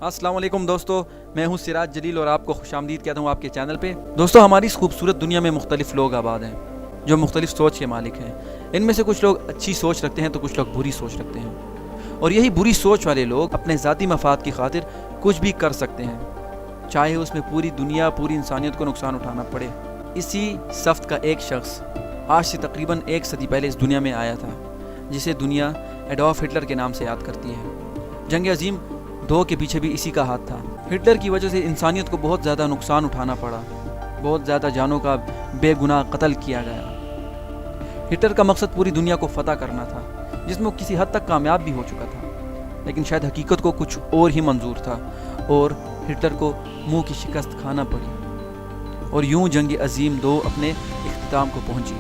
السلام علیکم دوستو، میں ہوں سراج جلیل اور آپ کو خوش آمدید کہتا ہوں آپ کے چینل پہ۔ دوستو، ہماری اس خوبصورت دنیا میں مختلف لوگ آباد ہیں جو مختلف سوچ کے مالک ہیں۔ ان میں سے کچھ لوگ اچھی سوچ رکھتے ہیں تو کچھ لوگ بری سوچ رکھتے ہیں، اور یہی بری سوچ والے لوگ اپنے ذاتی مفاد کی خاطر کچھ بھی کر سکتے ہیں، چاہے اس میں پوری دنیا پوری انسانیت کو نقصان اٹھانا پڑے۔ اسی صفت کا ایک شخص آج سے تقریباً 1 صدی پہلے اس دنیا میں آیا تھا، جسے دنیا ایڈولف ہٹلر کے نام سے یاد کرتی ہے۔ جنگ عظیم 2 کے پیچھے بھی اسی کا ہاتھ تھا۔ ہٹلر کی وجہ سے انسانیت کو بہت زیادہ نقصان اٹھانا پڑا، بہت زیادہ جانوں کا بے گناہ قتل کیا گیا۔ ہٹلر کا مقصد پوری دنیا کو فتح کرنا تھا، جس میں وہ کسی حد تک کامیاب بھی ہو چکا تھا، لیکن شاید حقیقت کو کچھ اور ہی منظور تھا، اور ہٹلر کو منہ کی شکست کھانا پڑی، اور یوں جنگ عظیم 2 اپنے اختتام کو پہنچی۔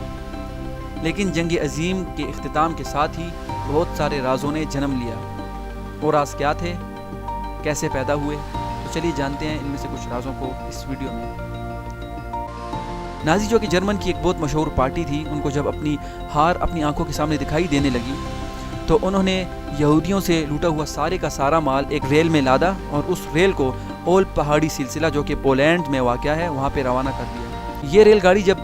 لیکن جنگ عظیم کے اختتام کے ساتھ ہی بہت سارے رازوں نے جنم لیا۔ وہ راز کیا تھے، کیسے پیدا ہوئے، تو چلیے جانتے ہیں ان میں سے کچھ رازوں کو اس ویڈیو میں۔ نازی جو کہ جرمن کی ایک بہت مشہور پارٹی تھی، ان کو جب اپنی ہار اپنی آنکھوں کے سامنے دکھائی دینے لگی تو انہوں نے یہودیوں سے لوٹا ہوا سارے کا سارا مال ایک ریل میں لادا، اور اس ریل کو اول پہاڑی سلسلہ جو کہ پولینڈ میں واقع ہے وہاں پہ روانہ کر دیا۔ یہ ریل گاڑی جب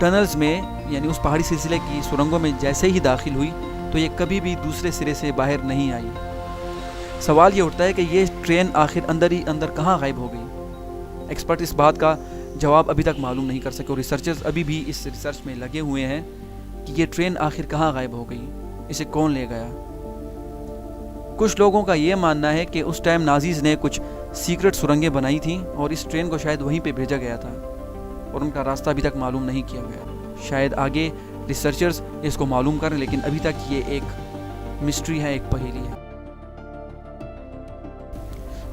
ٹنلز میں یعنی اس پہاڑی سلسلے کی سرنگوں میں جیسے ہی داخل ہوئی تو یہ کبھی بھی دوسرے سرے سے باہر نہیں آئی۔ سوال یہ اٹھتا ہے کہ یہ ٹرین آخر اندر ہی اندر کہاں غائب ہو گئی؟ ایکسپرٹ اس بات کا جواب ابھی تک معلوم نہیں کر سکے، اور ریسرچرز ابھی بھی اس ریسرچ میں لگے ہوئے ہیں کہ یہ ٹرین آخر کہاں غائب ہو گئی، اسے کون لے گیا۔ کچھ لوگوں کا یہ ماننا ہے کہ اس ٹائم نازیز نے کچھ سیکرٹ سرنگیں بنائی تھیں اور اس ٹرین کو شاید وہیں پہ بھیجا گیا تھا، اور ان کا راستہ ابھی تک معلوم نہیں کیا گیا۔ شاید آگے ریسرچرز اس کو معلوم کریں، لیکن ابھی تک یہ ایک مسٹری ہے، ایک پہیلی ہے۔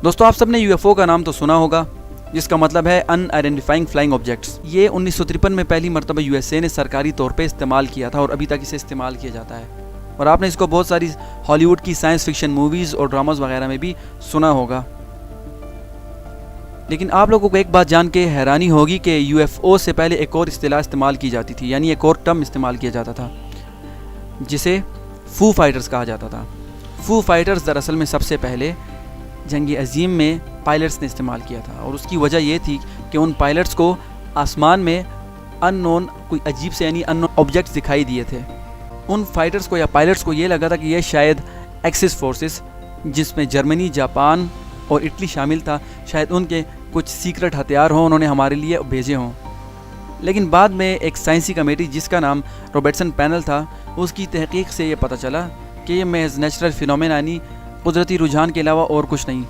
دوستو، آپ سب نے UFO کا نام تو سنا ہوگا، جس کا مطلب ہے ان آئیڈینٹیفائنگ فلائنگ آبجیکٹس۔ یہ 1953 میں پہلی مرتبہ USA نے سرکاری طور پہ استعمال کیا تھا، اور ابھی تک اسے استعمال کیا جاتا ہے، اور آپ نے اس کو بہت ساری ہالی ووڈ کی سائنس فکشن موویز اور ڈراماز وغیرہ میں بھی سنا ہوگا۔ لیکن آپ لوگوں کو ایک بات جان کے حیرانی ہوگی کہ UFO سے پہلے ایک اور اصطلاح استعمال کی جاتی تھی، یعنی ایک اور ٹرم استعمال کیا جاتا تھا، جسے فو فائٹرز کہا جاتا تھا۔ فو فائٹرز دراصل میں سب سے پہلے جنگ عظیم میں پائلٹس نے استعمال کیا تھا، اور اس کی وجہ یہ تھی کہ ان پائلٹس کو آسمان میں ان نون کوئی عجیب سے یعنی ان نون آبجیکٹس دکھائی دیے تھے۔ ان فائٹرز کو یا پائلٹس کو یہ لگا تھا کہ یہ شاید ایکسس فورسز، جس میں جرمنی، جاپان اور اٹلی شامل تھا، شاید ان کے کچھ سیکرٹ ہتھیار ہوں، انہوں نے ہمارے لیے بھیجے ہوں۔ لیکن بعد میں ایک سائنسی کمیٹی جس کا نام روبرٹسن پینل تھا، اس کی تحقیق سے یہ پتہ چلا کہ یہ محض نیچرل فینومینا یعنی قدرتی رجحان کے علاوہ اور کچھ نہیں،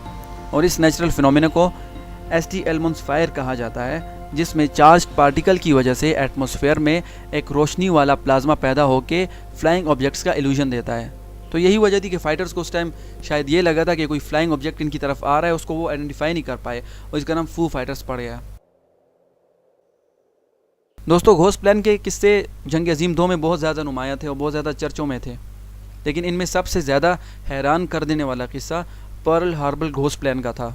اور اس نیچرل فینومینا کو ST ایلمنسفائر کہا جاتا ہے، جس میں چارجڈ پارٹیکل کی وجہ سے ایٹماسفیئر میں ایک روشنی والا پلازما پیدا ہو کے فلائنگ آبجیکٹس کا ایلوژن دیتا ہے۔ تو یہی وجہ تھی کہ فائٹرز کو اس ٹائم شاید یہ لگا تھا کہ کوئی فلائنگ آبجیکٹ ان کی طرف آ رہا ہے، اس کو وہ آئیڈینٹیفائی نہیں کر پائے، اور اس کا نام فو فائٹرز پڑ گیا۔ دوستو، گھوسٹ پلان کے قصے جنگ عظیم 2 میں بہت زیادہ نمایاں تھے اور بہت زیادہ چرچوں میں تھے، لیکن ان میں سب سے زیادہ حیران کر دینے والا قصہ پرل ہاربر گھوسٹ پلان کا تھا۔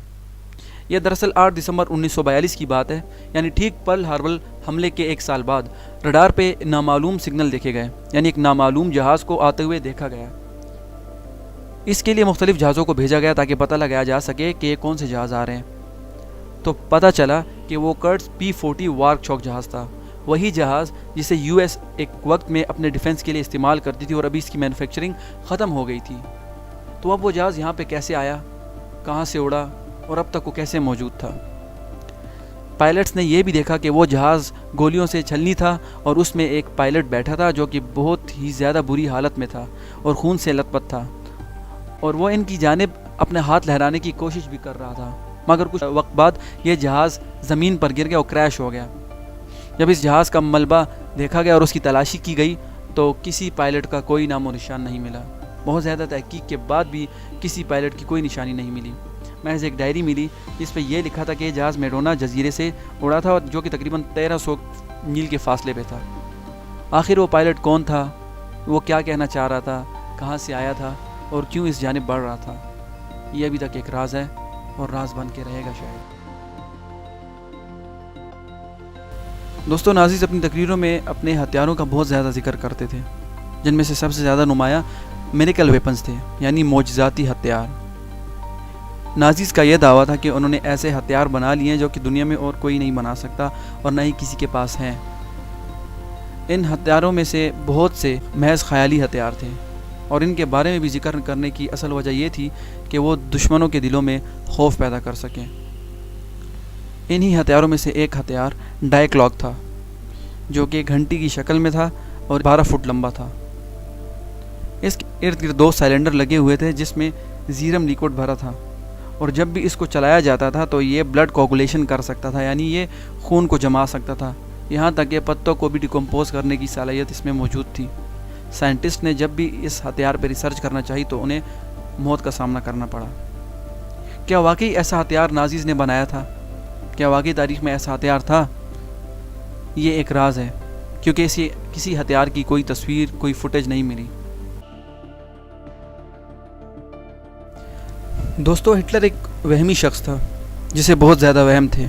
یہ دراصل 8 دسمبر 1942 کی بات ہے، یعنی ٹھیک پرل ہاربر حملے کے 1 سال بعد رڈار پہ نامعلوم سگنل دیکھے گئے، یعنی ایک نامعلوم جہاز کو آتے ہوئے دیکھا گیا۔ اس کے لیے مختلف جہازوں کو بھیجا گیا تاکہ پتہ لگایا جا سکے کہ کون سے جہاز آ رہے ہیں۔ تو پتہ چلا کہ وہ کرٹس P-40 وارک چوک جہاز تھا، وہی جہاز جسے US ایک وقت میں اپنے ڈیفنس کے لیے استعمال کرتی تھی، اور ابھی اس کی مینوفیکچرنگ ختم ہو گئی تھی۔ تو اب وہ جہاز یہاں پہ کیسے آیا، کہاں سے اڑا، اور اب تک وہ کیسے موجود تھا؟ پائلٹس نے یہ بھی دیکھا کہ وہ جہاز گولیوں سے چھلنی تھا، اور اس میں ایک پائلٹ بیٹھا تھا جو کہ بہت ہی زیادہ بری حالت میں تھا اور خون سے لت پت تھا، اور وہ ان کی جانب اپنے ہاتھ لہرانے کی کوشش بھی کر رہا تھا، مگر کچھ وقت بعد یہ جہاز زمین پر گر گیا اور کریش ہو گیا۔ جب اس جہاز کا ملبہ دیکھا گیا اور اس کی تلاشی کی گئی تو کسی پائلٹ کا کوئی نام و نشان نہیں ملا۔ بہت زیادہ تحقیق کے بعد بھی کسی پائلٹ کی کوئی نشانی نہیں ملی۔ محض ایک ڈائری ملی جس پہ یہ لکھا تھا کہ یہ جہاز میڈونا جزیرے سے اڑا تھا، جو کہ تقریباً 1300 میل کے فاصلے پہ تھا۔ آخر وہ پائلٹ کون تھا، وہ کیا کہنا چاہ رہا تھا، کہاں سے آیا تھا، اور کیوں اس جانب بڑھ رہا تھا، یہ ابھی تک ایک راز ہے، اور راز بن کے رہے گا شاید۔ دوستو، نازیز اپنی تقریروں میں اپنے ہتھیاروں کا بہت زیادہ ذکر کرتے تھے، جن میں سے سب سے زیادہ نمایاں میریکل ویپنز تھے، یعنی معجزاتی ہتھیار۔ نازیز کا یہ دعویٰ تھا کہ انہوں نے ایسے ہتھیار بنا لیے ہیں جو کہ دنیا میں اور کوئی نہیں بنا سکتا اور نہ ہی کسی کے پاس ہیں۔ ان ہتھیاروں میں سے بہت سے محض خیالی ہتھیار تھے، اور ان کے بارے میں بھی ذکر کرنے کی اصل وجہ یہ تھی کہ وہ دشمنوں کے دلوں میں خوف پیدا کر سکیں۔ انہی ہتھیاروں میں سے ایک ہتھیار ڈائی کلاک تھا، جو کہ گھنٹی کی شکل میں تھا اور 12 فٹ لمبا تھا۔ اس کے ارد گرد 2 سائلنڈر لگے ہوئے تھے جس میں زیرم لیکوڈ بھرا تھا، اور جب بھی اس کو چلایا جاتا تھا تو یہ بلڈ کوگولیشن کر سکتا تھا، یعنی یہ خون کو جما سکتا تھا، یہاں تک کہ پتوں کو بھی ڈیکمپوز کرنے کی صلاحیت اس میں موجود تھی۔ سائنٹسٹ نے جب بھی اس ہتھیار پہ ریسرچ کرنا چاہی تو انہیں موت کا سامنا کرنا پڑا۔ کیا واقعی ایسا ہتھیار نازیز نے بنایا تھا؟ کیا واقعی تاریخ میں ایسا ہتھیار تھا؟ یہ ایک راز ہے، کیونکہ کسی ہتھیار کی کوئی تصویر، کوئی فوٹیج نہیں ملی۔ دوستو، ہٹلر ایک وہمی شخص تھا جسے بہت زیادہ وہم تھے۔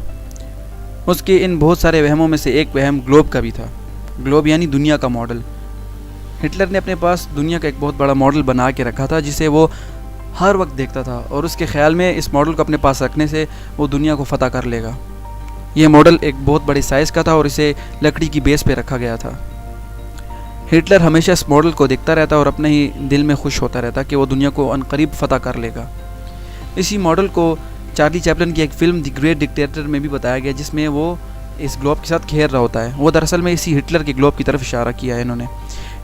اس کے ان بہت سارے وہموں میں سے ایک وہم گلوب کا بھی تھا۔ گلوب یعنی دنیا کا ماڈل۔ ہٹلر نے اپنے پاس دنیا کا ایک بہت بڑا ماڈل بنا کے رکھا تھا جسے وہ ہر وقت دیکھتا تھا، اور اس کے خیال میں اس ماڈل کو اپنے پاس رکھنے سے وہ دنیا کو فتح کر لے گا۔ یہ ماڈل ایک بہت بڑے سائز کا تھا اور اسے لکڑی کی بیس پہ رکھا گیا تھا۔ ہٹلر ہمیشہ اس ماڈل کو دیکھتا رہتا اور اپنے ہی دل میں خوش ہوتا رہتا کہ وہ دنیا کو عنقریب فتح کر لے گا۔ اسی ماڈل کو چارلی چیپلن کی ایک فلم دی گریٹ ڈکٹیٹر میں بھی بتایا گیا، جس میں وہ اس گلوب کے ساتھ کھیل رہا ہوتا ہے۔ وہ دراصل میں اسی ہٹلر کے گلوب کی طرف اشارہ کیا ہے انہوں نے۔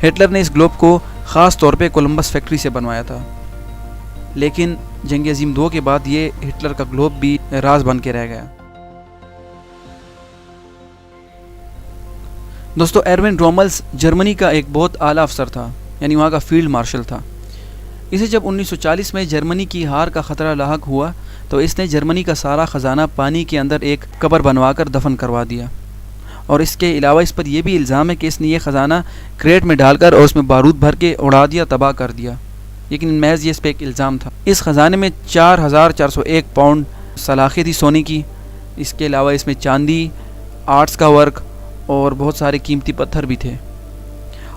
ہٹلر نے اس گلوب کو خاص طور پہ کولمبس فیکٹری سے بنوایا تھا، لیکن جنگ عظیم 2 کے بعد یہ ہٹلر کا گلوب بھی راز بن کے رہ گیا۔ دوستو، ایروین روملز جرمنی کا ایک بہت اعلیٰ افسر تھا، یعنی وہاں کا فیلڈ مارشل تھا۔ اسے جب 1940 میں جرمنی کی ہار کا خطرہ لاحق ہوا تو اس نے جرمنی کا سارا خزانہ پانی کے اندر ایک قبر بنوا کر دفن کروا دیا، اور اس کے علاوہ اس پر یہ بھی الزام ہے کہ اس نے یہ خزانہ کریٹ میں ڈال کر اور اس میں بارود بھر کے اڑا دیا، تباہ کر دیا، لیکن محض یہ اس پہ ایک الزام تھا۔ اس خزانے میں 4401 پاؤنڈ سلاخیں تھی سونے کی، اس کے علاوہ اس میں چاندی، آرٹس کا ورک اور بہت سارے قیمتی پتھر بھی تھے،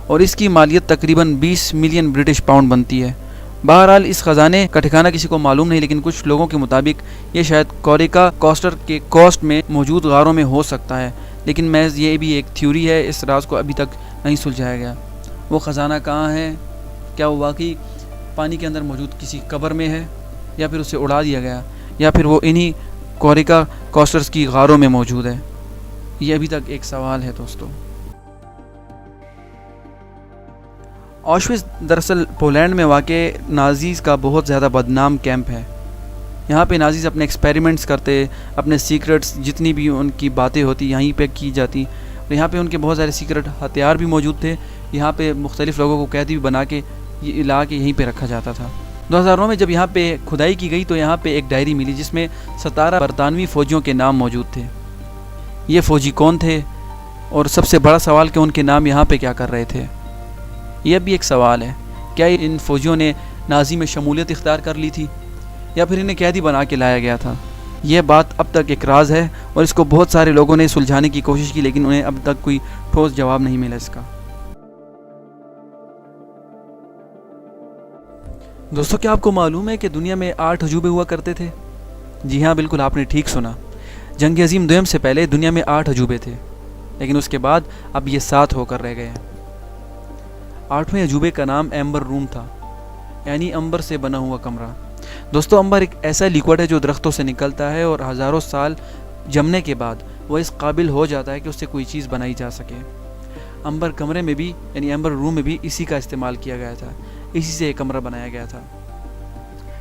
اور اس کی مالیت تقریباً 20 ملین برٹش پاؤنڈ بنتی ہے۔ بہرحال اس خزانے کا ٹھکانہ کسی کو معلوم نہیں، لیکن کچھ لوگوں کے مطابق یہ شاید کوریکا کوسٹر کے کوسٹ میں موجود غاروں میں ہو سکتا ہے، لیکن محض یہ بھی ایک تھیوری ہے، اس راز کو ابھی تک نہیں سلجھایا گیا۔ وہ خزانہ کہاں ہے؟ کیا وہ واقعی پانی کے اندر موجود کسی قبر میں ہے، یا پھر اسے اڑا دیا گیا، یا پھر وہ انہی کوریکا کوسٹرز کی غاروں میں موجود ہے؟ یہ ابھی تک ایک سوال ہے دوستو۔ آشویٹز دراصل پولینڈ میں واقع نازیز کا بہت زیادہ بدنام کیمپ ہے۔ یہاں پہ نازیز اپنے ایکسپیریمنٹس کرتے، اپنے سیکرٹس جتنی بھی ان کی باتیں ہوتی یہیں پہ کی جاتی، اور یہاں پہ ان کے بہت سارے سیکرٹ ہتھیار بھی موجود تھے۔ یہاں پہ مختلف لوگوں کو قیدی بھی بنا کے یہ لا کے یہیں پہ رکھا جاتا تھا۔ 2009 میں جب یہاں پہ کھدائی کی گئی تو یہاں پہ ایک ڈائری ملی جس میں 17 برطانوی فوجیوں کے نام موجود تھے۔ یہ فوجی کون تھے، اور سب سے بڑا سوال کہ ان کے نام یہاں پہ کیا کر رہے تھے؟ یہ بھی ایک سوال ہے۔ کیا ان فوجیوں نے نازی میں شمولیت اختیار کر لی تھی، یا پھر انہیں قیدی بنا کے لایا گیا تھا؟ یہ بات اب تک ایک راز ہے، اور اس کو بہت سارے لوگوں نے سلجھانے کی کوشش کی، لیکن انہیں اب تک کوئی ٹھوس جواب نہیں ملا اس کا۔ دوستو، کیا آپ کو معلوم ہے کہ دنیا میں 8 عجوبے ہوا کرتے تھے؟ جی ہاں، بالکل آپ نے ٹھیک سنا۔ جنگ عظیم 2 سے پہلے دنیا میں 8 عجوبے تھے، لیکن اس کے بعد اب یہ 7 ہو کر رہ گئے ہیں۔ 8ویں عجوبے کا نام ایمبر روم تھا، یعنی امبر سے بنا ہوا کمرہ۔ دوستو، امبر ایک ایسا لیکوڈ ہے جو درختوں سے نکلتا ہے اور ہزاروں سال جمنے کے بعد وہ اس قابل ہو جاتا ہے کہ اس سے کوئی چیز بنائی جا سکے۔ امبر کمرے میں بھی، یعنی ایمبر روم میں بھی اسی کا استعمال کیا گیا تھا، اسی سے ایک کمرہ بنایا گیا تھا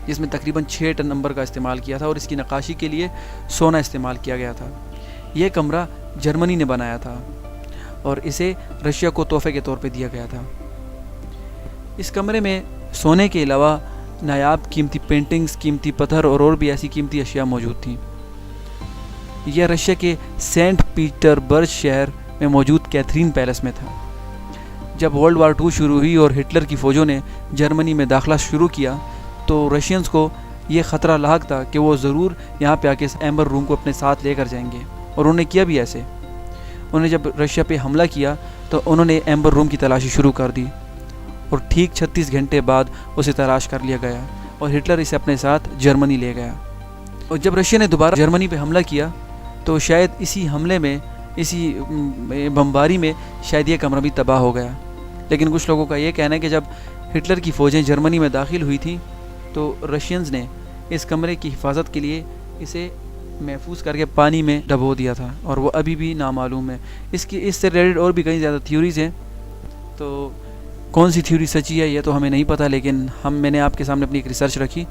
جس میں تقریباً 6 ٹن امبر کا استعمال کیا تھا، اور اس کی نقاشی کے لیے سونا استعمال کیا گیا تھا۔ یہ کمرہ جرمنی نے بنایا تھا اور اسے رشیا کو تحفے کے طور پہ دیا گیا تھا۔ اس کمرے میں سونے کے علاوہ نایاب قیمتی پینٹنگز، قیمتی پتھر اور بھی ایسی قیمتی اشیاء موجود تھیں۔ یہ رشیا کے سینٹ پیٹر برج شہر میں موجود کیتھرین پیلس میں تھا۔ جب ورلڈ وار 2 شروع ہوئی اور ہٹلر کی فوجوں نے جرمنی میں داخلہ شروع کیا تو رشینز کو یہ خطرہ لاحق تھا کہ وہ ضرور یہاں پہ آ کے ایمبر روم کو اپنے ساتھ لے کر جائیں گے، اور انہوں نے کیا بھی ایسے۔ انہوں نے جب رشیا پہ حملہ کیا تو انہوں نے ایمبر روم کی تلاشی شروع کر دی، اور ٹھیک 36 گھنٹے بعد اسے تلاش کر لیا گیا اور ہٹلر اسے اپنے ساتھ جرمنی لے گیا۔ اور جب رشیا نے دوبارہ جرمنی پہ حملہ کیا تو شاید اسی حملے میں، اسی بمباری میں شاید یہ کمرہ بھی تباہ ہو گیا. لیکن کچھ لوگوں کا یہ کہنا ہے کہ جب ہٹلر کی فوجیں جرمنی میں داخل ہوئی تھیں تو رشینز نے اس کمرے کی حفاظت کے لیے اسے محفوظ کر کے پانی میں ڈبو دیا تھا، اور وہ ابھی بھی نامعلوم ہے. اس سے ریلیٹڈ اور بھی کئی زیادہ تھیوریز ہیں، تو کون سی تھیوری سچی ہے یہ تو ہمیں نہیں پتہ، لیکن میں نے آپ کے سامنے اپنی ایک ریسرچ رکھی.